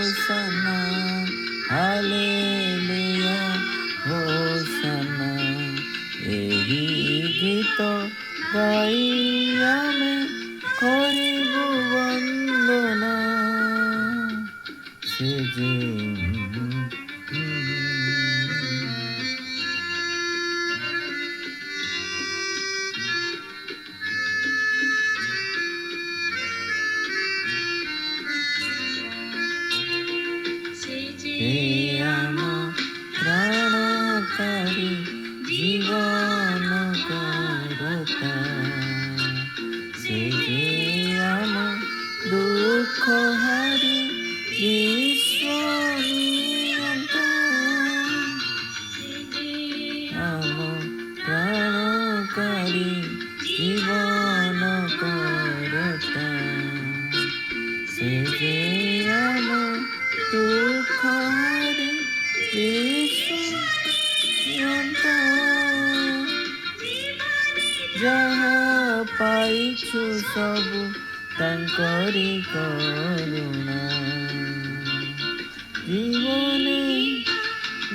Hosna hallelujah Hosna. ଏହି ଗୀତ ଗାଇ ଆମେ କରିବୁ ବନ୍ଦନା ସେ ଯେ ଆମ ପ୍ରାଣକାରୀ ଜୀବନ କରତା ସେ ଯେ ଆମ ଦୁଃଖ ହାରି ବିଶ୍ୱ ଆମ ପ୍ରାଣକାରୀ ଜୀବନ କରତା ସେ ଯେ ଆମ ଦୁଃଖ ହାରି ବିଶ୍ୱ ଯାହା ପାଇଛୁ ସବୁ ତାଙ୍କରି କରୁଣା ଜୀବନେ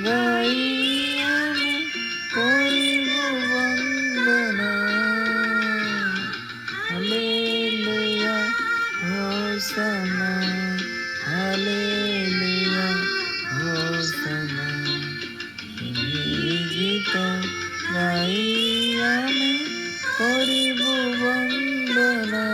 ଗାଇ ଆମେ କରିବୁ ବନ୍ଦନା ହାଲେଲୁୟା ହୋସନା ହାଲେଲୁୟା ହୋସନା। ଏହି ଗୀତ ଗାଇ ଆମେ କରିବୁ ବନ୍ଦନା।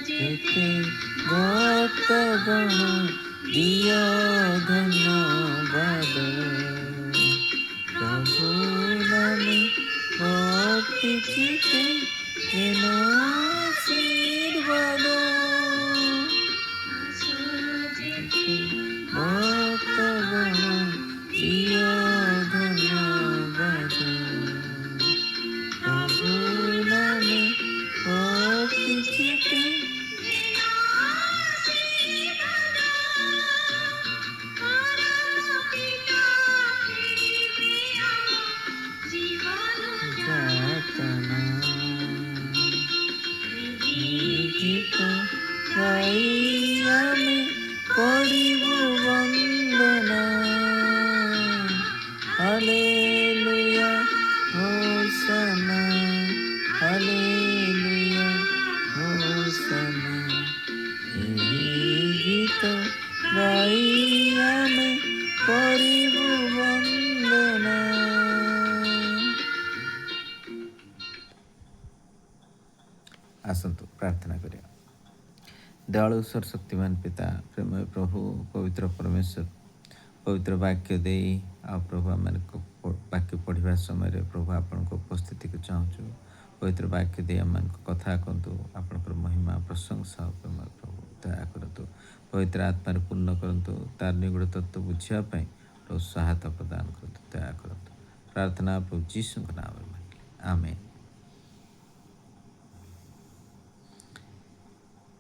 ଯେତେ ଭକ୍ତଗଣ ଦିଅ ଧନ୍ୟବାଦ ପ୍ରଭୁ ନାମେ ଭକ୍ତି ଚିତେ ହେନ ଆଶୀର୍ବାଦ ଭକ୍ତଗଣ ଦିଅ ଧନ୍ୟବାଦ ପ୍ରଭୁ ନାମେ ଭକ୍ତି ଚିତେ ଗୀତ ଗାଇ ଆମେ କରିବୁ ବନ୍ଦନା ହାଲେଲୁୟା ହୋସନା ହାଲେଲୁୟା ହୋସନା। ଏହି ଗୀତ ଗାଇ ଆମେ କରିବୁ ବନ୍ଦନା। ଆସନ୍ତୁ ପ୍ରାର୍ଥନା କରିବା। ଦୟାଳୁ ଈଶ୍ୱର ଶକ୍ତିମାନ ପିତା ପ୍ରେମୟ ପ୍ରଭୁ ପବିତ୍ର ପରମେଶ୍ୱର ପବିତ୍ର ବାକ୍ୟ ଦେଇ ଆଉ ପ୍ରଭୁ ଆମମାନଙ୍କ ବାକ୍ୟ ପଢ଼ିବା ସମୟରେ ପ୍ରଭୁ ଆପଣଙ୍କ ଉପସ୍ଥିତିକୁ ଚାହୁଁଛୁ। ପବିତ୍ର ବାକ୍ୟ ଦେଇ ଆମମାନଙ୍କ କଥା କୁହନ୍ତୁ। ଆପଣଙ୍କର ମହିମା ପ୍ରଶଂସା ପ୍ରେମୟ ପ୍ରଭୁ ଦୟା କରନ୍ତୁ। ପବିତ୍ର ଆତ୍ମାରେ ପୂର୍ଣ୍ଣ କରନ୍ତୁ। ତାର ନିଗୁଡ଼ ତତ୍ତ୍ୱ ବୁଝିବା ପାଇଁ ପ୍ରଭୁ ସହାୟତା ପ୍ରଦାନ କରନ୍ତୁ। ଦୟା କରନ୍ତୁ। ପ୍ରାର୍ଥନା ପ୍ରଭୁ ଯୀଶୁଙ୍କ ନାମରେ ମାଗିଲେ ଆମେନ୍।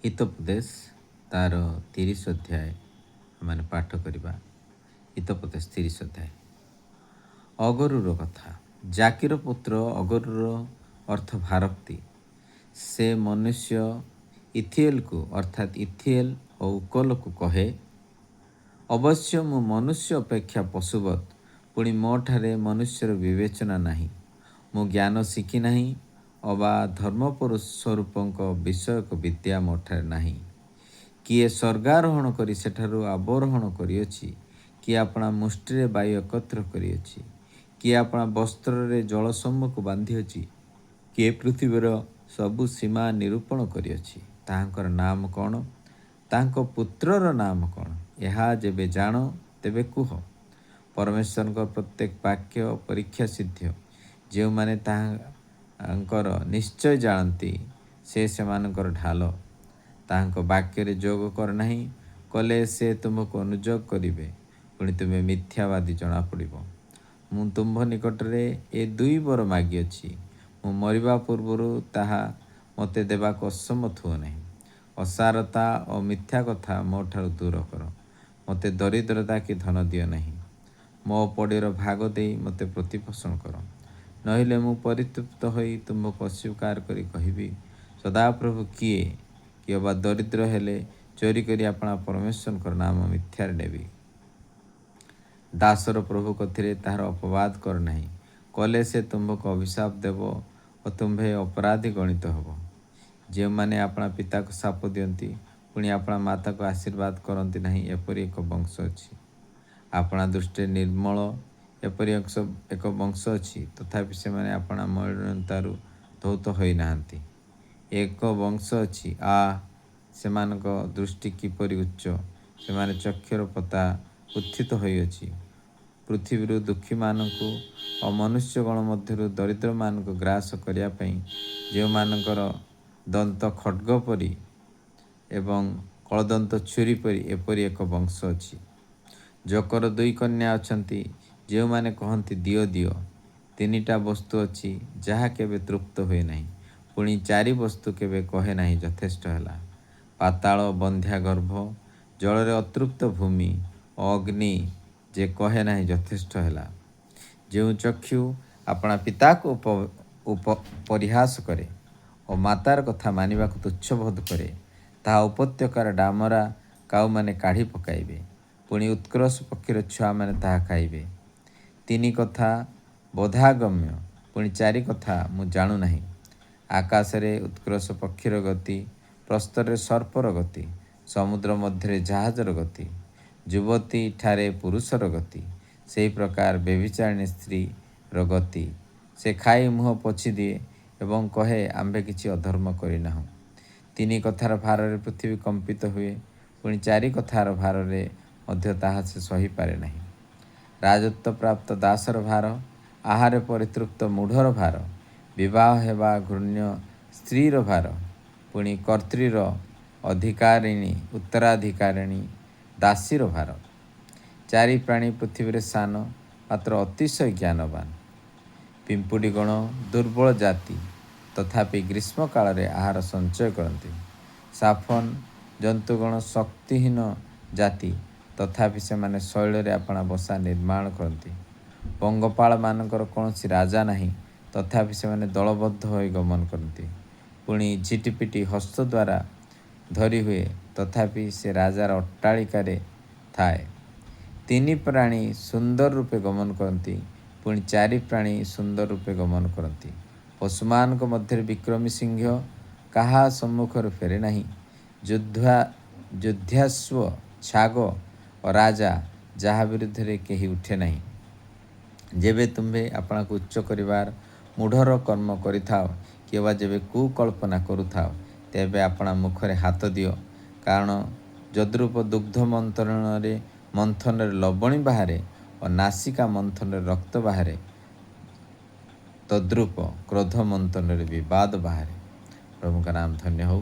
ହିତୋପଦେଶ ତାର 30 ଅଧ୍ୟାୟ ଆମେ ପାଠ କରିବା। ହିତୋପଦେଶ 30 ଅଧ୍ୟାୟ। ଅଗରୁର କଥା। ଜାକିର ପୁତ୍ର ଅଗରୁର ଅର୍ଥ ଭାରକ୍ତି। ସେ ମନୁଷ୍ୟ ଇଥିଏଲକୁ ଅର୍ଥାତ୍ ଇଥିଏଲ ଓ ଉକଲକୁ କହେ, ଅବଶ୍ୟ ମୁଁ ମନୁଷ୍ୟ ଅପେକ୍ଷା ପଶୁବତ୍, ପୁଣି ମୋ ଠାରେ ମନୁଷ୍ୟର ବିବେଚନା ନାହିଁ। ମୁଁ ଜ୍ଞାନ ଶିଖି ନାହିଁ ଅବା ଧର୍ମପୁରୁଷ ସ୍ୱରୂପଙ୍କ ବିଷୟକ ବିଦ୍ୟା ମୋ ଠାରେ ନାହିଁ। କିଏ ସ୍ୱର୍ଗାରୋହଣ କରି ସେଠାରୁ ଅବରୋହଣ କରିଅଛି? କିଏ ଆପଣା ମୁଷ୍ଟିରେ ବାୟୁ ଏକତ୍ର କରିଅଛି? କିଏ ଆପଣା ବସ୍ତ୍ରରେ ଜଳ ସମ୍ମୁଖ ବାନ୍ଧିଅଛି? କିଏ ପୃଥିବୀର ସବୁ ସୀମା ନିରୂପଣ କରିଅଛି? ତାହାଙ୍କର ନାମ କ'ଣ? ତାଙ୍କ ପୁତ୍ରର ନାମ କ'ଣ? ଏହା ଯେବେ ଜାଣ ତେବେ କୁହ। ପରମେଶ୍ୱରଙ୍କ ପ୍ରତ୍ୟେକ ବାକ୍ୟ ପରୀକ୍ଷା ସିଦ୍ଧ। ଯେଉଁମାନେ ତାହାଙ୍କର ନିଶ୍ଚୟ ଜାଣନ୍ତି ସେ ସେମାନଙ୍କର ଢାଲ। ତାହାଙ୍କ ବାକ୍ୟରେ ଯୋଗ କର ନାହିଁ, କଲେ ସେ ତୁମକୁ ଅନୁଯୋଗ କରିବେ, ପୁଣି ତୁମେ ମିଥ୍ୟାବାଦୀ ଜଣାପଡ଼ିବ। ମୁଁ ତୁମ୍ଭ ନିକଟରେ ଏ 2 ବର ମାଗିଅଛି, ମୁଁ ମରିବା ପୂର୍ବରୁ ତାହା ମୋତେ ଦେବାକୁ ଅସମ୍ମତ ହୁଅ ନାହିଁ। ଅସାରତା ଓ ମିଥ୍ୟା କଥା ମୋ ଠାରୁ ଦୂର କର। ମୋତେ ଦରିଦ୍ରତା କି ଧନ ଦିଅ ନାହିଁ। ମୋ ପଡ଼ିର ଭାଗ ଦେଇ ମୋତେ ପ୍ରତିପୋଷଣ କର। ନହେଲେ ମୁଁ ପରିତୃପ୍ତ ହୋଇ ତୁମକୁ ଅସ୍ୱୀକାର କରି କହିବି, ସଦାପ୍ରଭୁ କିଏ? କିଏ ବା ଦରିଦ୍ର ହେଲେ ଚୋରି କରି ଆପଣା ପରମେଶ୍ୱରଙ୍କର ନାମ ମିଥ୍ୟାରେ ନେବି। ଦାସର ପ୍ରଭୁ କଥିରେ ତାହାର ଅପବାଦ କର ନାହିଁ, କଲେ ସେ ତୁମ୍ଭକୁ ଅଭିଶାପ ଦେବ ଓ ତୁମ୍ଭେ ଅପରାଧୀ ଗଣିତ ହେବ। ଯେଉଁମାନେ ଆପଣା ପିତାକୁ ଶାପ ଦିଅନ୍ତି ପୁଣି ଆପଣା ମାତାକୁ ଆଶୀର୍ବାଦ କରନ୍ତି ନାହିଁ, ଏପରି ଏକ ବଂଶ ଅଛି। ଆପଣା ଦୃଷ୍ଟିରେ ନିର୍ମଳ ଏପରି ଏକ ବଂଶ ଅଛି, ତଥାପି ସେମାନେ ଆପଣା ମଳିନତାରୁ ଧୌତ ହୋଇନାହାନ୍ତି। ଏକ ବଂଶ ଅଛି, ସେମାନଙ୍କ ଦୃଷ୍ଟି କିପରି ଉଚ୍ଚ! ସେମାନେ ଚକ୍ଷୁର ପତା ଉତ୍ଥିତ ହୋଇଅଛି। ପୃଥିବୀରୁ ଦୁଃଖୀମାନଙ୍କୁ ଓ ମନୁଷ୍ୟଗଣ ମଧ୍ୟରୁ ଦରିଦ୍ରମାନଙ୍କୁ ଗ୍ରାସ କରିବା ପାଇଁ ଯେଉଁମାନଙ୍କର ଦନ୍ତ ଖଡ୍ଗ ପରି ଏବଂ କଳଦନ୍ତ ଛୁରୀ ପରି ଏପରି ଏକ ବଂଶ ଅଛି। ଜୋକର 2 କନ୍ୟା ଅଛନ୍ତି, ଯେଉଁମାନେ କହନ୍ତି ଦିଅ ଦିଅ। 3ଟା ବସ୍ତୁ ଅଛି, ଯାହା କେବେ ତୃପ୍ତ ହୁଏ ନାହିଁ, ପୁଣି 4 ବସ୍ତୁ କେବେ କହେ ନାହିଁ ଯଥେଷ୍ଟ ହେଲା। ପାତାଳ ବନ୍ଧ୍ୟା ଗର୍ଭ, ଜଳରେ ଅତୃପ୍ତ ଭୂମି ଓ ଅଗ୍ନି ଯେ କହେ ନାହିଁ ଯଥେଷ୍ଟ ହେଲା। ଯେଉଁ ଚକ୍ଷୁ ଆପଣା ପିତାକୁ ପରିହାସ କରେ ଓ ମାତାର କଥା ମାନିବାକୁ ତୁଚ୍ଛ ବୋଧ କରେ, ତାହା ଉପତ୍ୟକାର ଡାମରା କାଉମାନେ କାଢ଼ି ପକାଇବେ, ପୁଣି ଉତ୍କର୍ଷ ପକ୍ଷୀର ଛୁଆମାନେ ତାହା ଖାଇବେ। 3 କଥା ବୋଧାଗମ୍ୟ, ପୁଣି 4 କଥା ମୁଁ ଜାଣୁନାହିଁ। ଆକାଶରେ ଉତ୍କର୍ଷ ପକ୍ଷୀର ଗତି, ପ୍ରସ୍ତରରେ ସର୍ପର ଗତି, ସମୁଦ୍ର ମଧ୍ୟରେ ଜାହାଜର ଗତି, ଯୁବତୀ ଠାରେ ପୁରୁଷର ଗତି, ସେହି ପ୍ରକାର ବ୍ୟଭିଚାରିଣୀ ସ୍ତ୍ରୀର ଗତି। ସେ ଖାଇ ମୁହଁ ପୋଛିଦିଏ ଏବଂ କହେ, ଆମ୍ଭେ କିଛି ଅଧର୍ମ କରିନାହୁଁ। 3 କଥାର ଭାରରେ ପୃଥିବୀ କମ୍ପିତ ହୁଏ, ପୁଣି 4 କଥାର ଭାରରେ ମଧ୍ୟ ତାହା ସେ ସହିପାରେ ନାହିଁ। ରାଜତ୍ୱପ୍ରାପ୍ତ ଦାସର ଭାର, ଆହାରେ ପରିତୃପ୍ତ ମୂଢ଼ର ଭାର, ବିବାହ ହେବା ଘୃଣ୍ୟ ସ୍ତ୍ରୀର ଭାର, ପୁଣି କର୍ତ୍ରୀର ଅଧିକାରିଣୀ ଉତ୍ତରାଧିକାରିଣୀ ଦାସୀର ଭାର। 4 ପ୍ରାଣୀ ପୃଥିବୀରେ ସାନ, ମାତ୍ର ଅତିଶୟ ଜ୍ଞାନବାନ। ପିମ୍ପୁଡ଼ିଗଣ ଦୁର୍ବଳ ଜାତି, ତଥାପି ଗ୍ରୀଷ୍ମ କାଳରେ ଆହାର ସଞ୍ଚୟ କରନ୍ତି। ସାଫନ ଜନ୍ତୁଗଣ ଶକ୍ତିହୀନ ଜାତି, ତଥାପି ସେମାନେ ଶୈଳରେ ଆପଣା ବସା ନିର୍ମାଣ କରନ୍ତି। ପଙ୍ଗପାଳମାନଙ୍କର କୌଣସି ରାଜା ନାହିଁ, ତଥାପି ସେମାନେ ଦଳବଦ୍ଧ ହୋଇ ଗମନ କରନ୍ତି। ପୁଣି ଝିଟିପିଟି ହସ୍ତ ଦ୍ୱାରା ଧରି ହୁଏ, ତଥାପି ସେ ରାଜାର ଅଟ୍ଟାଳିକାରେ ଥାଏ। 3 ପ୍ରାଣୀ ସୁନ୍ଦର ରୂପେ ଗମନ କରନ୍ତି, ପୁଣି 4 ପ୍ରାଣୀ ସୁନ୍ଦର ରୂପେ ଗମନ କରନ୍ତି। ପଶୁମାନଙ୍କ ମଧ୍ୟରେ ବିକ୍ରମୀ ସିଂହ କାହା ସମ୍ମୁଖରେ ଫେରେ ନାହିଁ। ଯୁଦ୍ଧାଶ୍ୱ, ଛାଗ ଓ ରାଜା, ଯାହା ବିରୁଦ୍ଧରେ କେହି ଉଠେ ନାହିଁ। ଯେବେ ତୁମ୍ଭେ ଆପଣାକୁ ଉଚ୍ଚ କରିବାର ମୂଢ଼ର କର୍ମ କରିଥାଅ, କିମ୍ବା ଯେବେ କୁକଳ୍ପନା କରୁଥାଅ, ତେବେ ଆପଣା ମୁଖରେ ହାତ ଦିଅ। କାରଣ ଯଦ୍ରୂପ ଦୁଗ୍ଧ ମନ୍ଥନରେ ଲବଣୀ ବାହାରେ ଓ ନାସିକା ମନ୍ଥନରେ ରକ୍ତ ବାହାରେ, ତଦ୍ରୂପ କ୍ରୋଧ ମନ୍ଥନରେ ବିବାଦ ବାହାରେ। ପ୍ରଭୁଙ୍କ ନାମ ଧନ୍ୟ ହେଉ।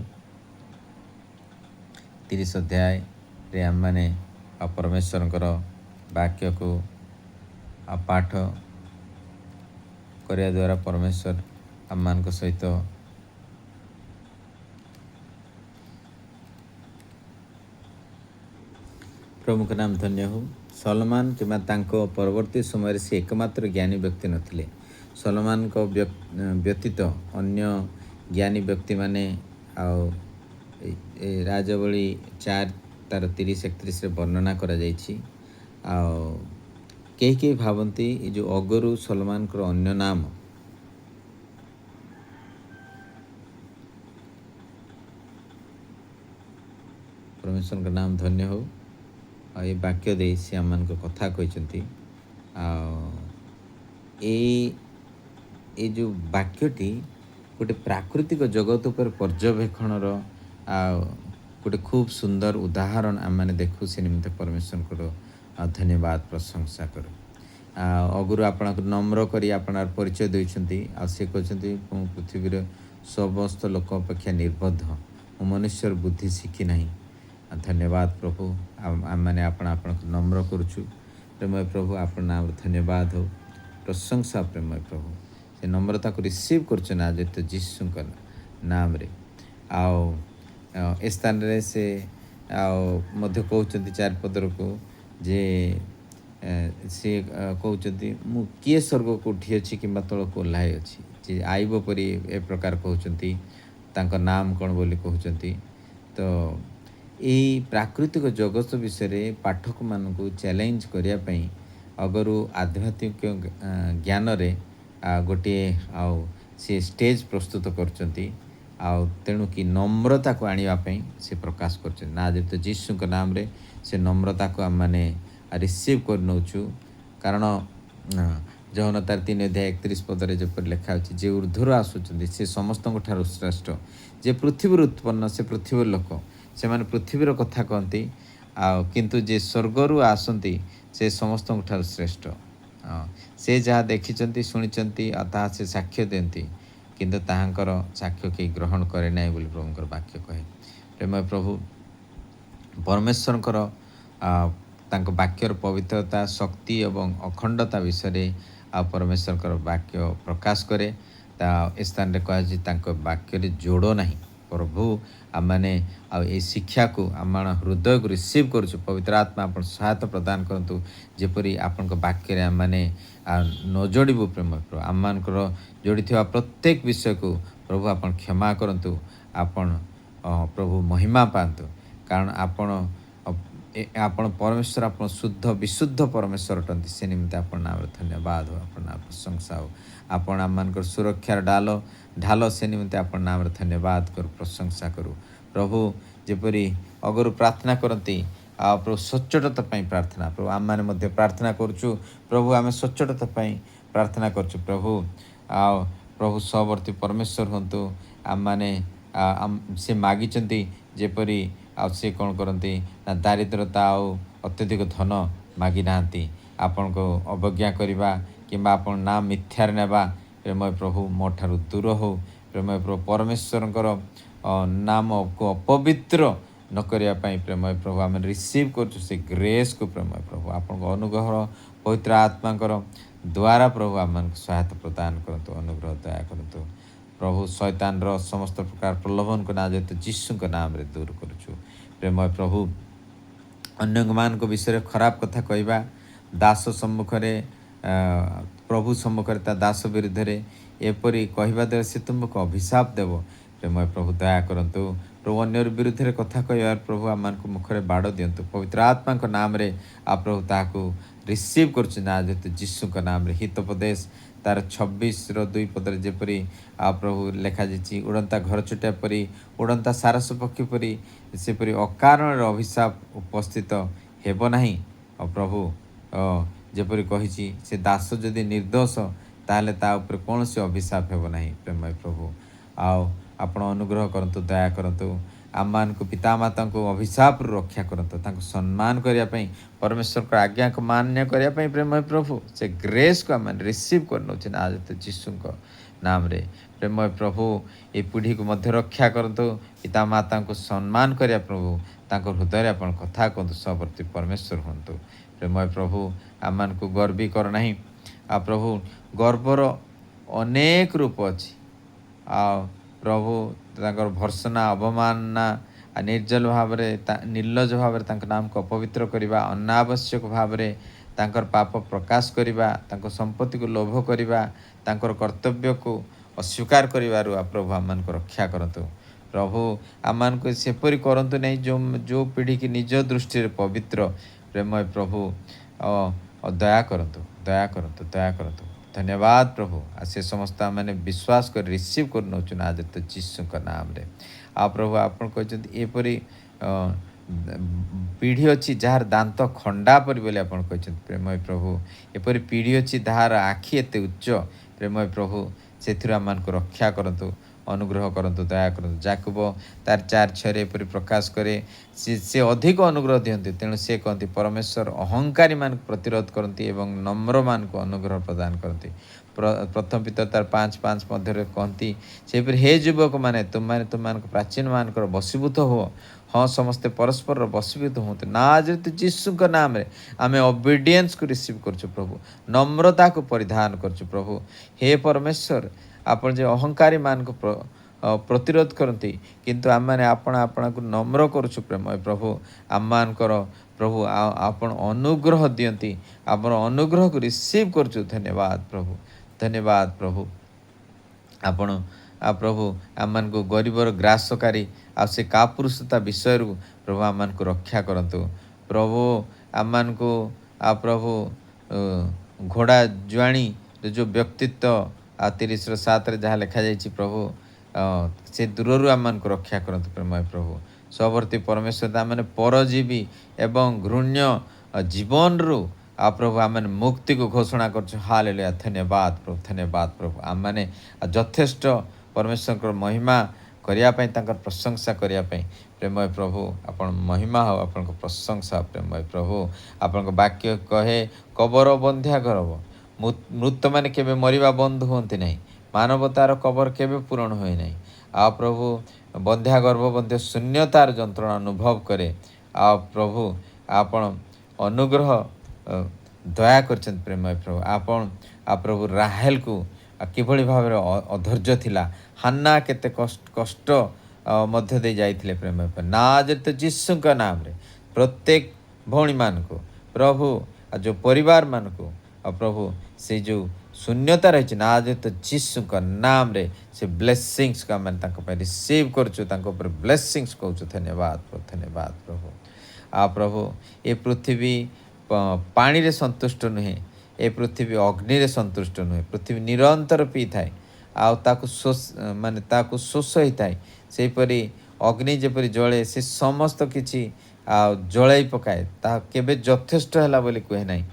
30 ଅଧ୍ୟାୟରେ ଆମମାନେ ପରମେଶ୍ୱରଙ୍କର ବାକ୍ୟକୁ ପାଠ କରିବା ଦ୍ୱାରା ପରମେଶ୍ୱର ଆମମାନଙ୍କ ସହିତ ପ୍ରଭୁଙ୍କ ନାମ ଧନ୍ୟ ହେଉ। ସଲମାନ କିମ୍ବା ତାଙ୍କ ପରବର୍ତ୍ତୀ ସମୟରେ ସେ ଏକମାତ୍ର ଜ୍ଞାନୀ ବ୍ୟକ୍ତି ନଥିଲେ। ସଲମାନଙ୍କ ବ୍ୟତୀତ ଅନ୍ୟ ଜ୍ଞାନୀ ବ୍ୟକ୍ତିମାନେ ରାଜବଳୀ 4 ତାର 30-31ରେ ବର୍ଣ୍ଣନା କରାଯାଇଛି। କେହି ଭାବନ୍ତି ଏ ଯେଉଁ ଅଗରୁ ସଲମାନଙ୍କର ଅନ୍ୟ ନାମ। ପରମେଶ୍ୱରଙ୍କ ନାମ ଧନ୍ୟ ହେଉ। ଆଉ ଏ ବାକ୍ୟ ଦେଇ ସେ ଆମମାନଙ୍କ କଥା କହିଛନ୍ତି। ଏ ଯେଉଁ ବାକ୍ୟଟି ଗୋଟେ ପ୍ରାକୃତିକ ଜଗତ ଉପରେ ପର୍ଯ୍ୟବେକ୍ଷଣର ଗୋଟେ ଖୁବ୍ ସୁନ୍ଦର ଉଦାହରଣ ଆମମାନେ ଦେଖୁ। ସେ ନିମିତ୍ତ ପରମେଶ୍ୱରଙ୍କର ଧନ୍ୟବାଦ ପ୍ରଶଂସା କରୁ। ଅଗୁରୁ ଆପଣଙ୍କୁ ନମ୍ର କରି ଆପଣାର ପରିଚୟ ଦେଉଛନ୍ତି। ଆଉ ସେ କହୁଛନ୍ତି, ମୁଁ ପୃଥିବୀର ସମସ୍ତ ଲୋକ ଅପେକ୍ଷା ନିର୍ବୋଧ, ମୁଁ ମନୁଷ୍ୟର ବୁଦ୍ଧି ଶିଖି ନାହିଁ। ଧନ୍ୟବାଦ ପ୍ରଭୁ। ଆମମାନେ ଆପଣଙ୍କୁ ନମ୍ର କରୁଛୁ। ପ୍ରେମୟ ପ୍ରଭୁ, ଆପଣ ନାମର ଧନ୍ୟବାଦ ହେଉ, ପ୍ରଶଂସା। ପ୍ରେମୟ ପ୍ରଭୁ, ସେ ନମ୍ରତାକୁ ରିସିଭ୍ କରୁଛୁ ନା ଯେତେ ଯୀଶୁଙ୍କ ନାମରେ। ଆଉ ଏ ସ୍ଥାନରେ ସେ ମଧ୍ୟ କହୁଛନ୍ତି 4 ପଦରକୁ ଯେ ସେ କହୁଛନ୍ତି ମୁଁ କିଏ ସ୍ୱର୍ଗକୁ ଉଠି ଅଛି କିମ୍ବା ତଳକୁ ଓହ୍ଲାଇ ଅଛି, ଯେ ଆଇବ ପରି ଏ ପ୍ରକାର କହୁଛନ୍ତି, ତାଙ୍କ ନାମ କ'ଣ ବୋଲି କହୁଛନ୍ତି। ତ ଏଇ ପ୍ରାକୃତିକ ଜଗତ ବିଷୟରେ ପାଠକମାନଙ୍କୁ ଚ୍ୟାଲେଞ୍ଜ କରିବା ପାଇଁ ଅଗରୁ ଆଧ୍ୟାତ୍ମିକ ଜ୍ଞାନରେ ଗୋଟିଏ ଆଉ ସେ ଷ୍ଟେଜ୍ ପ୍ରସ୍ତୁତ କରୁଛନ୍ତି। ଆଉ ତେଣୁ କି ନମ୍ରତାକୁ ଆଣିବା ପାଇଁ ସେ ପ୍ରକାଶ କରୁଛନ୍ତି। ନାଜରିତ ଯୀଶୁଙ୍କ ନାମରେ ସେ ନମ୍ରତାକୁ ଆମମାନେ ରିସିଭ୍ କରିନେଉଛୁ। କାରଣ ଯୌନ ତାର 3:31 ପଦରେ ଯେପରି ଲେଖା ଅଛି, ଯେ ଉର୍ଦ୍ଧ୍ୱରୁ ଆସୁଛନ୍ତି ସେ ସମସ୍ତଙ୍କ ଠାରୁ ଶ୍ରେଷ୍ଠ, ଯେ ପୃଥିବୀରୁ ଉତ୍ପନ୍ନ ସେ ପୃଥିବୀର ଲୋକ, ସେମାନେ ପୃଥିବୀର କଥା କହନ୍ତି। ଆଉ କିନ୍ତୁ ଯେ ସ୍ୱର୍ଗରୁ ଆସନ୍ତି ସେ ସମସ୍ତଙ୍କ ଠାରୁ ଶ୍ରେଷ୍ଠ। ସେ ଯାହା ଦେଖିଛନ୍ତି ଶୁଣିଛନ୍ତି ଆଉ ତାହା ସେ ସାକ୍ଷ୍ୟ ଦିଅନ୍ତି, କିନ୍ତୁ ତାହାଙ୍କର ସାକ୍ଷ୍ୟ କେହି ଗ୍ରହଣ କରେ ନାହିଁ ବୋଲି ପ୍ରଭୁଙ୍କର ବାକ୍ୟ କହେ। ପ୍ରେମ ପ୍ରଭୁ ପରମେଶ୍ୱରଙ୍କର ତାଙ୍କ ବାକ୍ୟର ପବିତ୍ରତା, ଶକ୍ତି ଏବଂ ଅଖଣ୍ଡତା ବିଷୟରେ ଆଉ ପରମେଶ୍ୱରଙ୍କର ବାକ୍ୟ ପ୍ରକାଶ କରେ। ତା ଏ ସ୍ଥାନରେ କୁହାଯାଇଛି ତାଙ୍କ ବାକ୍ୟରେ ଯୋଡ଼ ନାହିଁ। ପ୍ରଭୁ ଆମମାନେ ଆଉ ଏ ଶିକ୍ଷାକୁ ଆମ ହୃଦୟକୁ ରିସିଭ୍ କରୁଛୁ। ପବିତ୍ର ଆତ୍ମା ଆପଣ ସହାୟତା ପ୍ରଦାନ କରନ୍ତୁ, ଯେପରି ଆପଣଙ୍କ ବାକ୍ୟରେ ଆମମାନେ ନ ଯୋଡ଼ିବୁ। ପ୍ରେମ ପ୍ରଭୁ ଆମମାନଙ୍କର ଯୋଡ଼ିଥିବା ପ୍ରତ୍ୟେକ ବିଷୟକୁ ପ୍ରଭୁ ଆପଣ କ୍ଷମା କରନ୍ତୁ। ଆପଣ ପ୍ରଭୁ ମହିମା ପାଆନ୍ତୁ, କାରଣ ଆପଣ ପରମେଶ୍ୱର, ଆପଣ ଶୁଦ୍ଧ ବିଶୁଦ୍ଧ ପରମେଶ୍ୱର ଅଟନ୍ତି। ସେ ନିମିତ୍ତ ଆପଣ ନାମରେ ଧନ୍ୟବାଦ ହଉ, ଆପଣ ନାମ ପ୍ରଶଂସା ହଉ। ଆପଣ ଆମମାନଙ୍କର ସୁରକ୍ଷାର ଢାଲ, ସେ ନିମିତ୍ତ ଆପଣ ନାମରେ ଧନ୍ୟବାଦ କରୁ, ପ୍ରଶଂସା କରୁ। ପ୍ରଭୁ ଯେପରି ଅଗରୁ ପ୍ରାର୍ଥନା କରନ୍ତି ଆଉ ପ୍ରଭୁ ସଚ୍ଚୋଟତା ପାଇଁ ପ୍ରାର୍ଥନା, ପ୍ରଭୁ ଆମମାନେ ମଧ୍ୟ ପ୍ରାର୍ଥନା କରୁଛୁ। ପ୍ରଭୁ ଆମେ ସଚ୍ଚୋଟତା ପାଇଁ ପ୍ରାର୍ଥନା କରୁଛୁ। ପ୍ରଭୁ ଆଉ ପ୍ରଭୁ ସହବର୍ତ୍ତୀ ପରମେଶ୍ୱର ହୁଅନ୍ତୁ। ଆମମାନେ ସେ ମାଗିଛନ୍ତି ଯେପରି, ଆଉ ସେ କ'ଣ କରନ୍ତି ନା ଦାରିଦ୍ରତା ଆଉ ଅତ୍ୟଧିକ ଧନ ମାଗି ନାହାନ୍ତି। ଆପଣଙ୍କୁ ଅବଜ୍ଞା କରିବା କିମ୍ବା ଆପଣ ନାମ ମିଥ୍ୟାରେ ନେବା ପ୍ରେମୟ ପ୍ରଭୁ ମୋ ଠାରୁ ଦୂର ହଉ। ପ୍ରେମୟ ପ୍ରଭୁ ପରମେଶ୍ୱରଙ୍କର ନାମକୁ ଅପବିତ୍ର ନ କରିବା ପାଇଁ ପ୍ରେମୟ ପ୍ରଭୁ ଆମେ ରିସିଭ୍ କରୁଛୁ ସେ ଗ୍ରେସ୍କୁ। ପ୍ରେମୟ ପ୍ରଭୁ ଆପଣଙ୍କ ଅନୁଗ୍ରହ ପବିତ୍ର ଆତ୍ମାଙ୍କର ଦ୍ୱାରା ପ୍ରଭୁ ଆମମାନଙ୍କୁ ସହାୟତା ପ୍ରଦାନ କରନ୍ତୁ, ଅନୁଗ୍ରହ ଦୟା କରନ୍ତୁ। ପ୍ରଭୁ ଶୈତାନର ସମସ୍ତ ପ୍ରକାର ପ୍ରଲୋଭନକୁ ନାଜରିତ ଯୀଶୁଙ୍କ ନାମରେ ଦୂର କରୁଛୁ। ପ୍ରେମୟ ପ୍ରଭୁ ଅନ୍ୟମାନଙ୍କ ବିଷୟରେ ଖରାପ କଥା କହିବା, ଦାସ ସମ୍ମୁଖରେ ପ୍ରଭୁ ସମ୍ମୁଖରେ ତା ଦାସ ବିରୁଦ୍ଧରେ ଏପରି କହିବା ଦ୍ୱାରା ସେ ତୁମକୁ ଅଭିଶାପ ଦେବ। ପ୍ରେମୟ ପ୍ରଭୁ ଦୟା କରନ୍ତୁ। ପ୍ରଭୁ ଅନ୍ୟର ବିରୁଦ୍ଧରେ କଥା କହିବାର ପ୍ରଭୁ ଆମମାନଙ୍କ ମୁଖରେ ବାଡ଼ ଦିଅନ୍ତୁ। ପବିତ୍ର ଆତ୍ମାଙ୍କ ନାମରେ ପ୍ରଭୁ ତାହାକୁ ରିସିଭ୍ କରୁଛୁ ନାଜରିତ ଯୀଶୁଙ୍କ ନାମରେ। ହିତୋପଦେଶ ତାର 26:2 ପଦରେ ଯେପରି ପ୍ରଭୁ ଲେଖାଯାଇଛି, ଉଡ଼ନ୍ତା ଘର ଚଟିଆ ପରି, ଉଡ଼ନ୍ତା ସାରସ ପକ୍ଷୀ ପରି ସେପରି ଅକାରଣରେ ଅଭିଶାପ ଉପସ୍ଥିତ ହେବ ନାହିଁ। ପ୍ରଭୁ ଯେପରି କହିଛି, ସେ ଦାସ ଯଦି ନିର୍ଦ୍ଦୋଷ ତାହେଲେ ତା ଉପରେ କୌଣସି ଅଭିଶାପ ହେବ ନାହିଁ। ପ୍ରେମୟ ପ୍ରଭୁ ଆଉ ଆପଣ ଅନୁଗ୍ରହ କରନ୍ତୁ, ଦୟା କରନ୍ତୁ। ଆମମାନଙ୍କୁ ପିତାମାତାଙ୍କୁ ଅଭିଶାପରୁ ରକ୍ଷା କରନ୍ତୁ, ତାଙ୍କୁ ସମ୍ମାନ କରିବା ପାଇଁ, ପରମେଶ୍ୱରଙ୍କ ଆଜ୍ଞାକୁ ମାନ୍ୟ କରିବା ପାଇଁ ପ୍ରେମୟ ପ୍ରଭୁ ସେ ଗ୍ରେସ୍କୁ ଆମେ ରିସିଭ୍ କରିନେଉଛୁ ନାଜରିତ ଯୀଶୁଙ୍କ ନାମରେ। ପ୍ରେମୟ ପ୍ରଭୁ ଏ ପିଢ଼ିକୁ ମଧ୍ୟ ରକ୍ଷା କରନ୍ତୁ। ପିତାମାତାଙ୍କୁ ସମ୍ମାନ କରିବା ପ୍ରଭୁ ତାଙ୍କ ହୃଦୟରେ ଆପଣ କଥା କୁହନ୍ତୁ। ସହବର୍ତ୍ତୀ ପରମେଶ୍ୱର ହୁଅନ୍ତୁ। ପ୍ରେମୟ ପ୍ରଭୁ ଆମମାନଙ୍କୁ ଗର୍ବୀ କର ନାହିଁ। ଆଉ ପ୍ରଭୁ ଗର୍ବର ଅନେକ ରୂପ ଅଛି। ଆଉ ପ୍ରଭୁ ତାଙ୍କର ଭର୍ସନା, ଅବମାନନା, ନିର୍ଲଜ ଭାବରେ ତାଙ୍କ ନାମକୁ ଅପବିତ୍ର କରିବା, ଅନାବଶ୍ୟକ ଭାବରେ ତାଙ୍କର ପାପ ପ୍ରକାଶ କରିବା, ତାଙ୍କ ସମ୍ପତ୍ତିକୁ ଲୋଭ କରିବା, ତାଙ୍କର କର୍ତ୍ତବ୍ୟକୁ ଅସ୍ୱୀକାର କରିବାରୁ ପ୍ରଭୁ ଆମମାନଙ୍କୁ ରକ୍ଷା କରନ୍ତୁ। ପ୍ରଭୁ ଆମମାନଙ୍କୁ ସେପରି କରନ୍ତୁ ନାହିଁ ଯେଉଁ ପିଢ଼ିକି ନିଜ ଦୃଷ୍ଟିରେ ପବିତ୍ର। ପ୍ରେମୟ ପ୍ରଭୁ ଦୟା କରନ୍ତୁ, ଦୟା କରନ୍ତୁ, ଦୟା କରନ୍ତୁ। ଧନ୍ୟବାଦ ପ୍ରଭୁ। ଆଉ ସେ ସମସ୍ତ ଆମେ ବିଶ୍ୱାସ କରି ରିସିଭ୍ କରିନେଉଛୁ ନାଜରିତ ଯୀଶୁଙ୍କ ନାମରେ। ଆଉ ପ୍ରଭୁ ଆପଣ କହିଛନ୍ତି ଏପରି ପିଢ଼ି ଅଛି ଯାହାର ଦାନ୍ତ ଖଣ୍ଡା ପରି ବୋଲି ଆପଣ କହିଛନ୍ତି। ପ୍ରେମୟ ପ୍ରଭୁ ଏପରି ପିଢ଼ି ଅଛି ଯାହାର ଆଖି ଏତେ ଉଚ୍ଚ। ପ୍ରେମୟ ପ୍ରଭୁ ସେଥିରୁ ଆମମାନଙ୍କୁ ରକ୍ଷା କରନ୍ତୁ, ଅନୁଗ୍ରହ କରନ୍ତୁ, ଦୟା କରନ୍ତୁ। ଯାକୁବ ତାର 4:6 ଏପରି ପ୍ରକାଶ କରେ, ସେ ଅଧିକ ଅନୁଗ୍ରହ ଦିଅନ୍ତି। ତେଣୁ ସେ କହନ୍ତି, ପରମେଶ୍ୱର ଅହଙ୍କାରୀମାନଙ୍କୁ ପ୍ରତିରୋଧ କରନ୍ତି ଏବଂ ନମ୍ରମାନଙ୍କୁ ଅନୁଗ୍ରହ ପ୍ରଦାନ କରନ୍ତି। ପ୍ରଥମ ପିତର ତାର 5:5 ମଧ୍ୟରେ କହନ୍ତି, ସେହିପରି ହେ ଯୁବକମାନେ ତୁମମାନେ ତୁମମାନଙ୍କ ପ୍ରାଚୀନମାନଙ୍କର ବଶୀଭୂତ ହୁଅ। ହଁ, ସମସ୍ତେ ପରସ୍ପରର ବଶୀଭୂତ ହୁଅନ୍ତୁ। ନାଜରିତ ଯୀଶୁଙ୍କ ନାମରେ ଆମେ ଓବିଡିଏନ୍ସକୁ ରିସିଭ୍ କରୁଛୁ ପ୍ରଭୁ, ନମ୍ରତାକୁ ପରିଧାନ କରୁଛୁ ପ୍ରଭୁ। ହେ ପରମେଶ୍ୱର ଆପଣ ଯେ ଅହଙ୍କାରୀମାନଙ୍କୁ ପ୍ରତିରୋଧ କରନ୍ତି, କିନ୍ତୁ ଆମମାନେ ଆପଣଙ୍କୁ ନମ୍ର କରୁଛୁ ପ୍ରେମୟ ପ୍ରଭୁ। ଆମମାନଙ୍କର ପ୍ରଭୁ ଆପଣ ଅନୁଗ୍ରହ ଦିଅନ୍ତି, ଆମର ଅନୁଗ୍ରହକୁ ରିସିଭ୍ କରୁଛୁ। ଧନ୍ୟବାଦ ପ୍ରଭୁ, ଧନ୍ୟବାଦ ପ୍ରଭୁ। ଆପଣ ପ୍ରଭୁ ଆମମାନଙ୍କୁ ଗରିବର ଗ୍ରାସକାରୀ ଆଉ ସେ କାପୁରୁଷତା ବିଷୟରୁ ପ୍ରଭୁ ଆମମାନଙ୍କୁ ରକ୍ଷା କରନ୍ତୁ। ପ୍ରଭୁ ଆମମାନଙ୍କୁ ପ୍ରଭୁ ଘୋଡ଼ା ଜୁଆଣି ଯେଉଁ ବ୍ୟକ୍ତିତ୍ୱ 30:7 ଯାହା ଲେଖାଯାଇଛି ପ୍ରଭୁ, ସେ ଦୂରରୁ ଆମମାନଙ୍କୁ ରକ୍ଷା କରନ୍ତୁ ପ୍ରେମୟ ପ୍ରଭୁ। ସର୍ବର୍ତ୍ତୀ ପରମେଶ୍ୱର, ଆମମାନେ ପରଜୀବୀ ଏବଂ ଘୃଣ୍ୟ ଜୀବନରୁ ପ୍ରଭୁ ଆମମାନେ ମୁକ୍ତିକୁ ଘୋଷଣା କରୁଛୁ। ହାଲେଲୁୟା, ଧନ୍ୟବାଦ ପ୍ରଭୁ, ଧନ୍ୟବାଦ ପ୍ରଭୁ। ଆମମାନେ ଯଥେଷ୍ଟ ପରମେଶ୍ୱରଙ୍କର ମହିମା କରିବା ପାଇଁ, ତାଙ୍କର ପ୍ରଶଂସା କରିବା ପାଇଁ ପ୍ରେମୟ ପ୍ରଭୁ ଆପଣ ମହିମା ହେଉ, ଆପଣଙ୍କ ପ୍ରଶଂସା ପ୍ରେମୟ ପ୍ରଭୁ। ଆପଣଙ୍କ ବାକ୍ୟ କହେ, କବର ବନ୍ଧ୍ୟା ଗର୍ଭ, ମୃତମାନେ କେବେ ମରିବା ବନ୍ଦ ହୁଅନ୍ତି ନାହିଁ, ମାନବତାର କବର କେବେ ପୂରଣ ହୁଏ ନାହିଁ। ପ୍ରଭୁ ବନ୍ଧ୍ୟା ଗର୍ଭ ମଧ୍ୟ ଶୂନ୍ୟତାର ଯନ୍ତ୍ରଣା ଅନୁଭବ କରେ। ପ୍ରଭୁ ଆପଣ ଅନୁଗ୍ରହ ଦୟା କରିଛନ୍ତି ପ୍ରେମୟ ପ୍ରଭୁ। ଆପଣ ପ୍ରଭୁ ରାହେଲକୁ କିଭଳି ଭାବରେ ଅଧୈର୍ଯ୍ୟ ଥିଲା, ହାନ୍ନା କେତେ କଷ୍ଟ ମଧ୍ୟ ଦେଇ ଯାଇଥିଲେ ପ୍ରେମୟ ପ୍ରଭୁ। ନାଜରେଥ ଯୀଶୁଙ୍କ ନାମରେ ପ୍ରତ୍ୟେକ ଭଉଣୀମାନଙ୍କୁ ପ୍ରଭୁ, ଯେଉଁ ପରିବାରମାନଙ୍କୁ ପ୍ରଭୁ, ସେ ଯେଉଁ ଶୂନ୍ୟତା ରହିଛି, ନାଜରେଥ ଯୀଶୁଙ୍କ ନାମରେ ସେ ବ୍ଲେସିଂସକୁ ଆମେ ତାଙ୍କ ପାଇଁ ରିସିଭ୍ କରୁଛୁ, ତାଙ୍କ ଉପରେ ବ୍ଲେସିଂସ କହୁଛୁ। ଧନ୍ୟବାଦ ପ୍ରଭୁ, ଧନ୍ୟବାଦ ପ୍ରଭୁ। ପ୍ରଭୁ ଏ ପୃଥିବୀ ପାଣିରେ ସନ୍ତୁଷ୍ଟ ନୁହେଁ, ଏ ପୃଥିବୀ ଅଗ୍ନିରେ ସନ୍ତୁଷ୍ଟ ନୁହେଁ। ପୃଥିବୀ ନିରନ୍ତର ପିଇଥାଏ ଆଉ ତାକୁ ଶୋଷ ହେଇଥାଏ। ସେହିପରି ଅଗ୍ନି ଯେପରି ଜଳେ, ସେ ସମସ୍ତ କିଛି ଜଳାଇ ପକାଏ, ତାହା କେବେ ଯଥେଷ୍ଟ ହେଲା ବୋଲି କୁହେ ନାହିଁ।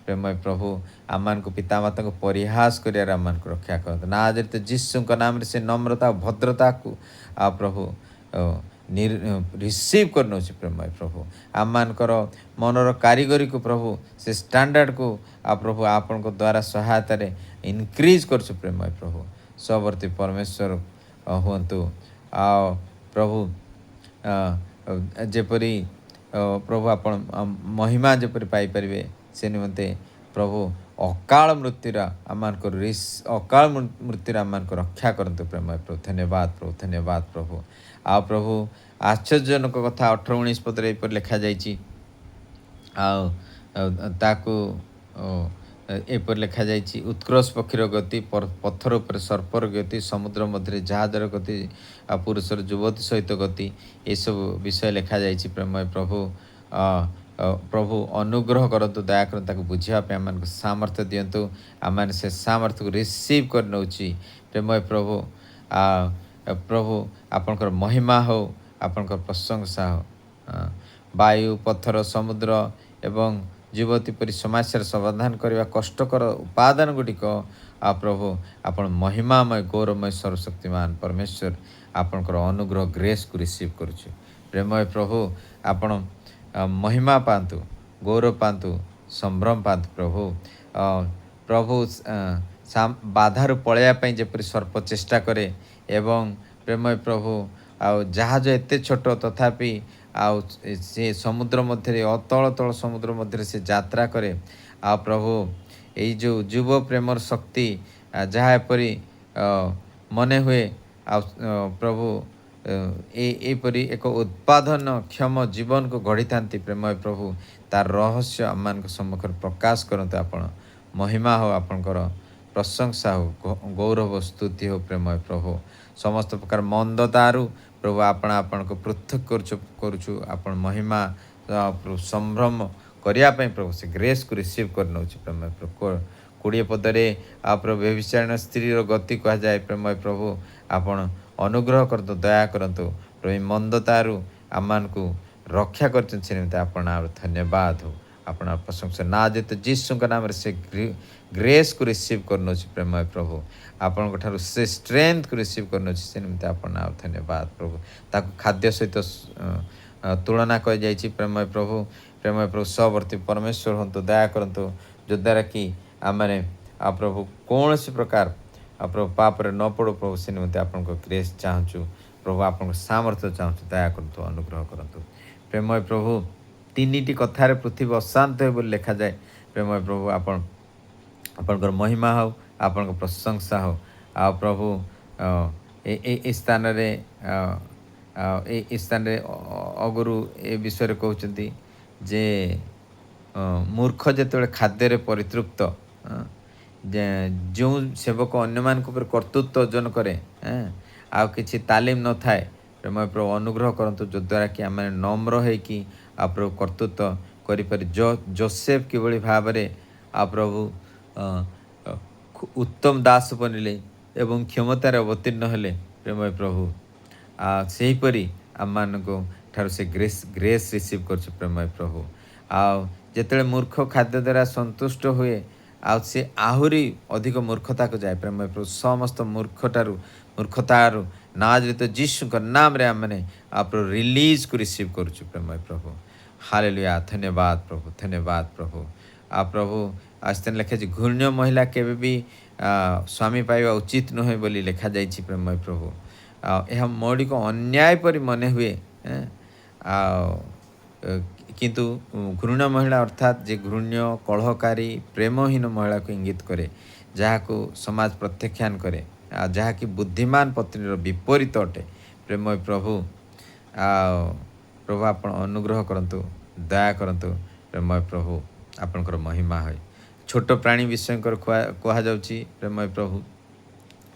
ପ୍ରେମୟ ପ୍ରଭୁ ଆମମାନଙ୍କୁ ପିତାମାତାଙ୍କୁ ପରିହାସ କରିବାରେ ଆମମାନଙ୍କୁ ରକ୍ଷା କରନ୍ତୁ। ନାଜରେଥ ଯୀଶୁଙ୍କ ନାମରେ ସେ ନମ୍ରତା ଓ ଭଦ୍ରତାକୁ ପ୍ରଭୁ ରିସିଭ୍ କରିନେଉଛି ପ୍ରେମୟ ପ୍ରଭୁ। ଆମମାନଙ୍କର ମନର କାରିଗରୀକୁ ପ୍ରଭୁ, ସେ ଷ୍ଟାଣ୍ଡାର୍ଡ଼କୁ ପ୍ରଭୁ ଆପଣଙ୍କ ଦ୍ୱାରା ସହାୟତାରେ ଇନକ୍ରିଜ୍ କରୁଛୁ ପ୍ରେମୟ ପ୍ରଭୁ। ସର୍ବର୍ତ୍ତୀ ପରମେଶ୍ୱର ହୁଅନ୍ତୁ। ପ୍ରଭୁ ଯେପରି ପ୍ରଭୁ ଆପଣ ମହିମା ଯେପରି ପାଇପାରିବେ, ସେ ନିମନ୍ତେ ପ୍ରଭୁ ଅକାଳ ମୃତ୍ୟୁର ଆମମାନଙ୍କୁ ରକ୍ଷା କରନ୍ତୁ ପ୍ରେମୟ ପ୍ରଭୁ। ଧନ୍ୟବାଦ ପ୍ରଭୁ, ଧନ୍ୟବାଦ ପ୍ରଭୁ। ପ୍ରଭୁ ଆଶ୍ଚର୍ଯ୍ୟଜନକ କଥା 18-19 ପଦରେ ଏପରି ଲେଖାଯାଇଛି। ତାକୁ ଏପରି ଲେଖାଯାଇଛି, ଉତ୍କର୍ଷ ପକ୍ଷୀର ଗତି, ପଥର ଉପରେ ସର୍ପର ଗତି, ସମୁଦ୍ର ମଧ୍ୟରେ ଜାହାଜର ଗତି, ପୁରୁଷର ଯୁବତୀ ସହିତ ଗତି, ଏସବୁ ବିଷୟ ଲେଖାଯାଇଛି ପ୍ରେମୟ ପ୍ରଭୁ। ପ୍ରଭୁ ଅନୁଗ୍ରହ କରନ୍ତୁ, ଦୟା କରନ୍ତୁ, ତାକୁ ବୁଝିବା ପାଇଁ ଆମମାନଙ୍କୁ ସାମର୍ଥ୍ୟ ଦିଅନ୍ତୁ। ଆମମାନେ ସେ ସାମର୍ଥ୍ୟକୁ ରିସିଭ୍ କରି ନେଉଛି ପ୍ରେମୟ ପ୍ରଭୁ। ପ୍ରଭୁ ଆପଣଙ୍କର ମହିମା ହେଉ, ଆପଣଙ୍କର ପ୍ରଶଂସା ହେଉ। ବାୟୁ, ପଥର, ସମୁଦ୍ର ଏବଂ ଯୁବତୀ ପରି ସମସ୍ୟାର ସମାଧାନ କରିବା କଷ୍ଟକର ଉପାଦାନ ଗୁଡ଼ିକ ପ୍ରଭୁ ଆପଣ ମହିମାମୟ, ଗୌରବମୟ, ସର୍ବଶକ୍ତିମାନ ପରମେଶ୍ୱର ଆପଣଙ୍କର ଅନୁଗ୍ରହ ଗ୍ରେସ୍କୁ ରିସିଭ୍ କରୁଛୁ। ପ୍ରେମୟ ପ୍ରଭୁ ଆପଣ ମହିମା ପାଆନ୍ତୁ, ଗୌରବ ପାଆନ୍ତୁ, ସମ୍ଭ୍ରମ ପାଆନ୍ତୁ ପ୍ରଭୁ। ପ୍ରଭୁ ବାଧାରୁ ପଳାଇବା ପାଇଁ ଯେପରି ସର୍ପ ଚେଷ୍ଟା କରେ, ଏବଂ ପ୍ରେମୟ ପ୍ରଭୁ ଜାହାଜ ଏତେ ଛୋଟ ତଥାପି ସେ ସମୁଦ୍ର ମଧ୍ୟରେ, ଅତଳ ସମୁଦ୍ର ମଧ୍ୟରେ ସେ ଯାତ୍ରା କରେ। ପ୍ରଭୁ ଏଇ ଯେଉଁ ଯୁବ ପ୍ରେମର ଶକ୍ତି, ଯାହା ଏପରି ମନେ ହୁଏ, ପ୍ରଭୁ ଏହିପରି ଏକ ଉତ୍ପାଦନକ୍ଷମ ଜୀବନକୁ ଗଢ଼ିଥାନ୍ତି ପ୍ରେମୟ ପ୍ରଭୁ, ତାର ରହସ୍ୟ ଆମମାନଙ୍କ ସମ୍ମୁଖରେ ପ୍ରକାଶ କରନ୍ତୁ। ଆପଣ ମହିମା ହେଉ, ଆପଣଙ୍କର ପ୍ରଶଂସା ହେଉ, ଗୌରବ ସ୍ତୁତି ହେଉ ପ୍ରେମୟ ପ୍ରଭୁ। ସମସ୍ତ ପ୍ରକାର ମନ୍ଦତାରୁ ପ୍ରଭୁ ଆପଣଙ୍କୁ ପୃଥକ କରୁଛୁ। ଆପଣ ମହିମା ସମ୍ଭ୍ରମ କରିବା ପାଇଁ ପ୍ରଭୁ ସେ ଗ୍ରେସ୍କୁ ରିସିଭ୍ କରିନେଉଛି ପ୍ରେମୟ ପ୍ରଭୁ। 20 ପଦରେ ପ୍ରଭୁ ବ୍ୟଭିଚାରିଣୀ ସ୍ତ୍ରୀର ଗତି କୁହାଯାଏ ପ୍ରେମୟ ପ୍ରଭୁ। ଆପଣ ଅନୁଗ୍ରହ କରନ୍ତୁ, ଦୟା କରନ୍ତୁ ପ୍ରଭୁ। ମନ୍ଦତାରୁ ଆମମାନଙ୍କୁ ରକ୍ଷା କରିଛନ୍ତି, ସେ ନିମନ୍ତେ ଆପଣ ଧନ୍ୟବାଦ ହେଉ, ଆପଣ ପ୍ରଶଂସା। ନାଜରେଥ ଯୀଶୁଙ୍କ ନାମରେ ସେ ଗ୍ରେସ୍କୁ ରିସିଭ୍ କରିନେଉଛି ପ୍ରେମୟ ପ୍ରଭୁ। ଆପଣଙ୍କ ଠାରୁ ସେ ଷ୍ଟ୍ରେନ୍ଥକୁ ରିସିଭ୍ କରିନେଉଛି, ସେ ନିମନ୍ତେ ଆପଣ ଧନ୍ୟବାଦ ପ୍ରଭୁ। ତାକୁ ଖାଦ୍ୟ ସହିତ ତୁଳନା କରାଯାଇଛି ପ୍ରେମୟ ପ୍ରଭୁ। ପ୍ରେମୟ ପ୍ରଭୁ ସର୍ବର୍ତ୍ତୀ ପରମେଶ୍ୱର ହୁଅନ୍ତୁ, ଦୟା କରନ୍ତୁ, ଯଦ୍ୱାରା କି ଆମମାନେ ପ୍ରଭୁ କୌଣସି ପ୍ରକାର ପ୍ରଭୁ ପାପରେ ନ ପଡ଼ୁ ପ୍ରଭୁ, ସେ ନିମନ୍ତେ ଆପଣଙ୍କ ଗ୍ରେସ୍ ଚାହୁଁଛୁ ପ୍ରଭୁ। ଆପଣଙ୍କ ସାମର୍ଥ୍ୟ ଚାହୁଁଛୁ, ଦୟା କରନ୍ତୁ, ଅନୁଗ୍ରହ କରନ୍ତୁ ପ୍ରେମୟ ପ୍ରଭୁ। 3ଟି କଥାରେ ପୃଥିବୀ ଅଶାନ୍ତ ହୁଏ ବୋଲି ଲେଖାଯାଏ ପ୍ରେମୟ ପ୍ରଭୁ। ଆପଣଙ୍କର ମହିମା ହେଉ, ଆପଣଙ୍କ ପ୍ରଶଂସା ହେଉ। ପ୍ରଭୁ ଏ ସ୍ଥାନରେ ଏ ସ୍ଥାନରେ ଅଗୁରୁ ଏ ବିଷୟରେ କହୁଛନ୍ତି ଯେ ମୂର୍ଖ ଯେତେବେଳେ ଖାଦ୍ୟରେ ପରିତୃପ୍ତ, ଯେଉଁ ସେବକ ଅନ୍ୟମାନଙ୍କ ଉପରେ କର୍ତ୍ତୃତ୍ୱ ଅର୍ଜନ କରେ, ଆଉ କିଛି ତାଲିମ ନଥାଏ, ପ୍ରେମୟ ପ୍ରଭୁ ଅନୁଗ୍ରହ କରନ୍ତୁ ଯଦ୍ୱାରା କି ଆମେ ନମ୍ର ହେଇକି ଆଉ ପ୍ରଭୁ କର୍ତ୍ତୃତ୍ୱ କରିପାରି। ଯୋସେଫ କିଭଳି ଭାବରେ ଆଉ ପ୍ରଭୁ ଉତ୍ତମ ଦାସ ବନିଲେ ଏବଂ କ୍ଷମତାରେ ଅବତୀର୍ଣ୍ଣ ହେଲେ, ପ୍ରେମୟ ପ୍ରଭୁ ସେହିପରି ଆମମାନଙ୍କ ଠାରୁ ସେ ଗ୍ରେସ୍ ରିସିଭ୍ କରୁଛୁ ପ୍ରେମୟ ପ୍ରଭୁ। ଆଉ ଯେତେବେଳେ ମୂର୍ଖ ଖାଦ୍ୟ ଦ୍ୱାରା ସନ୍ତୁଷ୍ଟ ହୁଏ, ଆଉ ସେ ଆହୁରି ଅଧିକ ମୂର୍ଖତାକୁ ଯାଏ ପ୍ରେମୟ ପ୍ରଭୁ। ସମସ୍ତ ମୂର୍ଖତାରୁ ନାଜରିତ ଯୀଶୁଙ୍କ ନାମରେ ଆମେ ଆପଣ ରିଲିଜ୍କୁ ରିସିଭ୍ କରୁଛୁ ପ୍ରେମୟ ପ୍ରଭୁ। ହାଲେଲୁୟା, ଧନ୍ୟବାଦ ପ୍ରଭୁ, ଧନ୍ୟବାଦ ପ୍ରଭୁ। ଆଉ ପ୍ରଭୁ ସ୍ଥାନ ଲେଖାଯାଇଛି ଘୂର୍ଣ୍ଣ ମହିଳା କେବେ ବି ସ୍ୱାମୀ ପାଇବା ଉଚିତ ନୁହେଁ ବୋଲି ଲେଖାଯାଇଛି ପ୍ରେମୟ ପ୍ରଭୁ। ଆଉ ଏହା ମୌଳିକ ଅନ୍ୟାୟ ପରି ମନେ ହୁଏ, ଆଉ କିନ୍ତୁ ଘୃଣ୍ୟ ମହିଳା ଅର୍ଥାତ୍ ଯେ ଘୃଣ୍ୟ, କଳହକାରୀ, ପ୍ରେମହୀନ ମହିଳାକୁ ଇଙ୍ଗିତ କରେ, ଯାହାକୁ ସମାଜ ପ୍ରତ୍ୟାଖ୍ୟାନ କରେ, ଆଉ ଯାହାକି ବୁଦ୍ଧିମାନ ପତ୍ନୀର ବିପରୀତ ଅଟେ ପ୍ରେମୟ ପ୍ରଭୁ। ଆଉ ପ୍ରଭୁ ଆପଣ ଅନୁଗ୍ରହ କରନ୍ତୁ, ଦୟା କରନ୍ତୁ ପ୍ରେମୟ ପ୍ରଭୁ, ଆପଣଙ୍କର ମହିମା ହୁଏ। ଛୋଟ ପ୍ରାଣୀ ବିଷୟଙ୍କର କୁହାଯାଉଛି ପ୍ରେମୟ ପ୍ରଭୁ,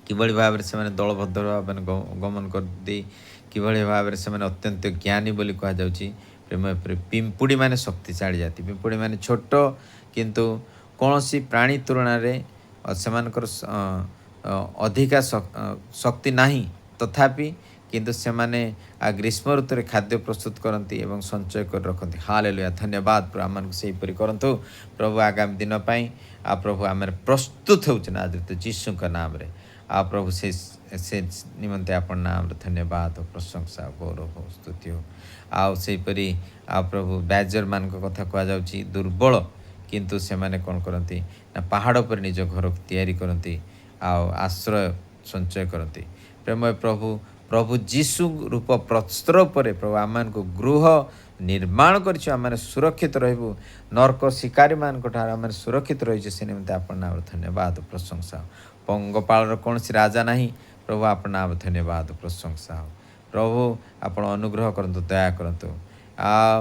କିଭଳି ଭାବରେ ସେମାନେ ଦଳବଦ୍ଧ ଭାବରେ ଗମନ କରନ୍ତି, କିଭଳି ଭାବରେ ସେମାନେ ଅତ୍ୟନ୍ତ ଜ୍ଞାନୀ ବୋଲି କୁହାଯାଉଛି ପ୍ରେମୟ ପ୍ରଭୁ। ପିମ୍ପୁଡ଼ି ମାନେ ଶକ୍ତିଶାଳୀ ଜାତି, ପିମ୍ପୁଡ଼ି ମାନେ ଛୋଟ କିନ୍ତୁ କୌଣସି ପ୍ରାଣୀ ତୁଳନାରେ ସେମାନଙ୍କର ଅଧିକା ଶକ୍ତି ନାହିଁ, ତଥାପି କିନ୍ତୁ ସେମାନେ ଗ୍ରୀଷ୍ମ ଋତୁରେ ଖାଦ୍ୟ ପ୍ରସ୍ତୁତ କରନ୍ତି ଏବଂ ସଞ୍ଚୟ କରି ରଖନ୍ତି। ହାଲେଲୁୟା, ଧନ୍ୟବାଦ ପ୍ରଭୁ, ଆମମାନଙ୍କୁ ସେହିପରି କରନ୍ତୁ ପ୍ରଭୁ ଆଗାମୀ ଦିନ ପାଇଁ। ଆଉ ପ୍ରଭୁ ଆମେ ପ୍ରସ୍ତୁତ ହେଉଛୁ ନା ଆଦୃତ ଯୀଶୁଙ୍କ ନାମରେ। ଆଉ ପ୍ରଭୁ ସେ ନିମନ୍ତେ ଆପଣ ନାମରେ ଧନ୍ୟବାଦ, ପ୍ରଶଂସା, ଗୌରବ, ସ୍ତୁତି ହଉ। ଆଉ ସେହିପରି ଆଉ ପ୍ରଭୁ ବ୍ୟାଜର ମାନଙ୍କ କଥା କୁହାଯାଉଛି, ଦୁର୍ବଳ କିନ୍ତୁ ସେମାନେ କ'ଣ କରନ୍ତି ନା ପାହାଡ଼ ଉପରେ ନିଜ ଘର ତିଆରି କରନ୍ତି ଆଉ ଆଶ୍ରୟ ସଞ୍ଚୟ କରନ୍ତି ପ୍ରେମୟ ପ୍ରଭୁ। ପ୍ରଭୁ ଯୀଶୁ ରୂପ ପ୍ରସ୍ତ୍ର ଉପରେ ପ୍ରଭୁ ଆମମାନଙ୍କୁ ଗୃହ ନିର୍ମାଣ କରିଛୁ, ଆମେ ସୁରକ୍ଷିତ ରହିବୁ ନର୍କ ଶିକାରୀମାନଙ୍କ ଠାରୁ ଆମେ ସୁରକ୍ଷିତ ରହିଛୁ। ସେ ନିମନ୍ତେ ଆପଣ ନାମରେ ଧନ୍ୟବାଦ, ପ୍ରଶଂସା। ପଙ୍ଗପାଳର କୌଣସି ରାଜା ନାହିଁ ପ୍ରଭୁ, ଆପଣ ନାମରେ ଧନ୍ୟବାଦ, ପ୍ରଶଂସା। ପ୍ରଭୁ ଆପଣ ଅନୁଗ୍ରହ କରନ୍ତୁ, ଦୟା କରନ୍ତୁ। ଆଉ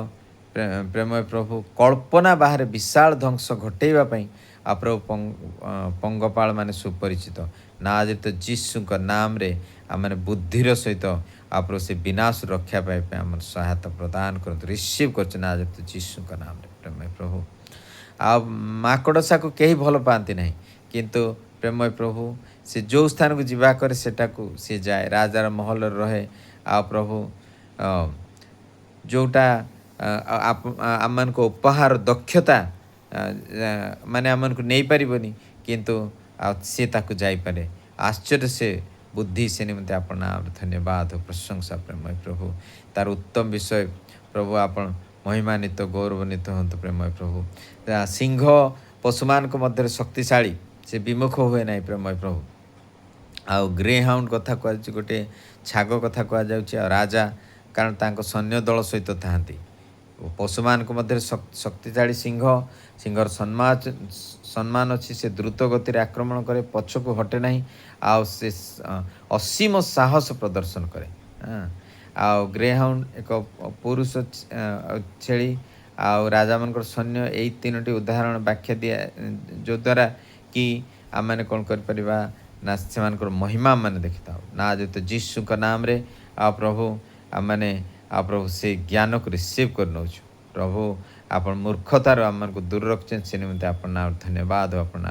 ପ୍ରେମୟ ପ୍ରଭୁ କଳ୍ପନା ବାହାରେ ବିଶାଳ ଧ୍ୱଂସ ଘଟେଇବା ପାଇଁ ଆଉ ପ୍ରଭୁ ପଙ୍ଗପାଳ ମାନେ ସୁପରିଚିତ। ନାଜରିତ ଯୀଶୁଙ୍କ ନାମରେ ଆମେ ବୁଦ୍ଧିର ସହିତ ଆଉ ପ୍ରଭୁ ସେ ବିନାଶ ରକ୍ଷା ପାଇବା ପାଇଁ ଆମର ସହାୟତା ପ୍ରଦାନ କରନ୍ତୁ। ରିସିଭ୍ କରୁଛୁ ନାଜରିତ ଯୀଶୁଙ୍କ ନାମରେ ପ୍ରେମୟ ପ୍ରଭୁ। ଆଉ ମାକଡ଼ସାକୁ କେହି ଭଲ ପାଆନ୍ତି ନାହିଁ, କିନ୍ତୁ ପ୍ରେମୟ ପ୍ରଭୁ ସେ ଯେଉଁ ସ୍ଥାନକୁ ଯିବା କରେ ସେଟାକୁ ସେ ଯାଏ, ରାଜାର ମହଲରେ ରହେ। ଆଉ ପ୍ରଭୁ ଯେଉଁଟା ଆମମାନଙ୍କ ଉପହାର ଦକ୍ଷତା ମାନେ ଆମମାନଙ୍କୁ ନେଇପାରିବନି, କିନ୍ତୁ ଆଉ ସେ ତାକୁ ଯାଇପାରେ। ଆଶ୍ଚର୍ଯ୍ୟ ସେ ବୁଦ୍ଧି, ସେ ନିମନ୍ତେ ଆପଣ ନାମରେ ଧନ୍ୟବାଦ, ପ୍ରଶଂସା ପ୍ରେମୟ ପ୍ରଭୁ। ତାର ଉତ୍ତମ ବିଷୟ ପ୍ରଭୁ ଆପଣ ମହିମାନ୍ୱିତ, ଗୌରବାନ୍ୱିତ ହୁଅନ୍ତୁ ପ୍ରେମୟ ପ୍ରଭୁ। ସିଂହ ପଶୁମାନଙ୍କ ମଧ୍ୟରେ ଶକ୍ତିଶାଳୀ, ସେ ବିମୁଖ ହୁଏ ନାହିଁ ପ୍ରେମୟ ପ୍ରଭୁ। ଆଉ ଗ୍ରେ ହାଉଣ୍ଡ କଥା କୁହାଯାଉଛି, ଗୋଟିଏ ଛାଗ କଥା କୁହାଯାଉଛି। ଆଉ ରାଜା କାରଣ ତାଙ୍କ ସୈନ୍ୟ ଦଳ ସହିତ ଥାନ୍ତି। ପଶୁମାନଙ୍କ ମଧ୍ୟରେ ଶକ୍ତିଶାଳୀ ସିଂହର ସମ୍ମାନ ଅଛି। ସେ ଦ୍ରୁତ ଗତିରେ ଆକ୍ରମଣ କରେ, ପଛକୁ ହଟେ ନାହିଁ, ଆଉ ସେ ଅସୀମ ସାହସ ପ୍ରଦର୍ଶନ କରେ। ଆଉ ଗ୍ରେ ହାଉଣ୍ଡ ଏକ ପୁରୁଷ ଛେଳି ଆଉ ରାଜାମାନଙ୍କର ସୈନ୍ୟ, ଏଇ ତିନୋଟି ଉଦାହରଣ ବ୍ୟାଖ୍ୟା ଯଦ୍ୱାରା କି ଆମମାନେ କ'ଣ କରିପାରିବା ନା ସେମାନଙ୍କର ମହିମା ମାନେ ଦେଖିଥାଉ। ନା ଯେହେତୁ ଯୀଶୁଙ୍କ ନାମରେ ଆଉ ପ୍ରଭୁ ଆମମାନେ ଆଉ ପ୍ରଭୁ ସେ ଜ୍ଞାନକୁ ରିସିଭ୍ କରିନେଉଛୁ। ପ୍ରଭୁ ଆପଣ ମୂର୍ଖତାରୁ ଆମମାନଙ୍କୁ ଦୂର ରଖିଛନ୍ତି, ସେ ନିମନ୍ତେ ଆପଣ ନାଁ ଧନ୍ୟବାଦ। ଆପଣ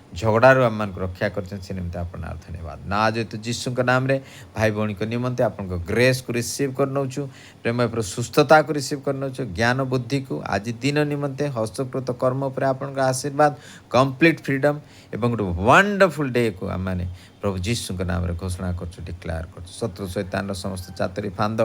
ଝଗଡ଼ାରୁ ଆମମାନଙ୍କୁ ରକ୍ଷା କରିଛନ୍ତି, ସେ ନିମନ୍ତେ ଆପଣ ନାଁ ଧନ୍ୟବାଦ। ନା ଯେହେତୁ ଯୀଶୁଙ୍କ ନାମରେ ଭାଇ ଭଉଣୀଙ୍କ ନିମନ୍ତେ ଆପଣଙ୍କ ଗ୍ରେସ୍କୁ ରିସିଭ୍ କରିନେଉଛୁ, ପ୍ରେମ ଉପରେ ସୁସ୍ଥତାକୁ ରିସିଭ୍ କରିନେଉଛୁ, ଜ୍ଞାନ ବୁଦ୍ଧିକୁ ଆଜି ଦିନ ନିମନ୍ତେ ହସ୍ତକୃତ କର୍ମ ଉପରେ ଆପଣଙ୍କ ଆଶୀର୍ବାଦ, କମ୍ପ୍ଲିଟ୍ ଫ୍ରିଡ଼ମ୍ ଏବଂ ଗୋଟେ ୱାଣ୍ଡରଫୁଲ୍ ଡେକୁ ଆମମାନେ ପ୍ରଭୁ ଯୀଶୁଙ୍କ ନାମରେ ଘୋଷଣା କରୁଛୁ, ଡିକ୍ଲେୟାର କରୁଛୁ। ଶତ୍ରୁ ଶୈତାନର ସମସ୍ତ ଚାତୁରୀ ଫାନ୍ଦ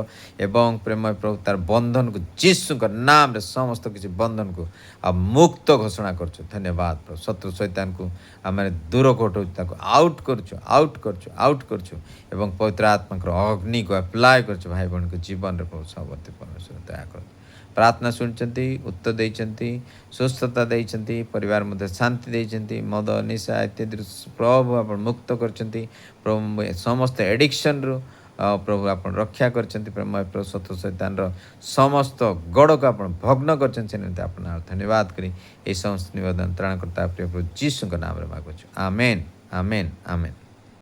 ଏବଂ ପ୍ରେମ ପ୍ରଭୁ ତାର ବନ୍ଧନକୁ ଯୀଶୁଙ୍କ ନାମରେ ସମସ୍ତ କିଛି ବନ୍ଧନକୁ ଆଉ ମୁକ୍ତ ଘୋଷଣା କରୁଛୁ। ଧନ୍ୟବାଦ ପ୍ରଭୁ। ଶତ୍ରୁ ଶୈତାନକୁ ଆମେ ଦୂର ଘଟଉଛୁ, ତାକୁ ଆଉଟ୍ କରୁଛୁ ଏବଂ ପବିତ୍ର ଆତ୍ମାଙ୍କର ଅଗ୍ନିକୁ ଆପ୍ଲାଏ କରୁଛୁ ଭାଇ ଭଉଣୀଙ୍କ ଜୀବନରେ। ପ୍ରଭୁ ସର୍ବତି ପରମେଶ୍ୱର ଦୟା କରନ୍ତୁ। प्रार्थना शुणुଛନ୍ତି उत्तर ଦେଇଛନ୍ତି ସୁସ୍ଥତା ଦେଇଛନ୍ତି ପରିବାର ମଧ୍ୟ ଶାନ୍ତି ଦେଇଛନ୍ତି ମଦ ନିଶା ଇତ୍ୟାଦିରୁ ପ୍ରଭୁ ଆପଣ ମୁକ୍ତ କରିଛନ୍ତି ପ୍ରଭୁ ସମସ୍ତ ଏଡିକ୍ସନରୁ ପ୍ରଭୁ ଆପଣ ରକ୍ଷା କରିଛନ୍ତି ପ୍ରେମୟ ପ୍ରଭୁ ସତ ଶୈତାନର ସମସ୍ତ ଗଡ଼କୁ ଆପଣ ଭଗ୍ନ କରିଛନ୍ତି ସେ ନିମନ୍ତେ ଆପଣ ଧନ୍ୟବାଦ କରି ଏହି ସମସ୍ତ ନିବେଦନ ତ୍ରାଣକର୍ତ୍ତା ପ୍ରିୟ ପ୍ରଭୁ ଯୀଶୁଙ୍କ ନାମରେ ମାଗୁଛୁ ଆମେନ୍ ଆମେନ୍ ଆମେନ୍।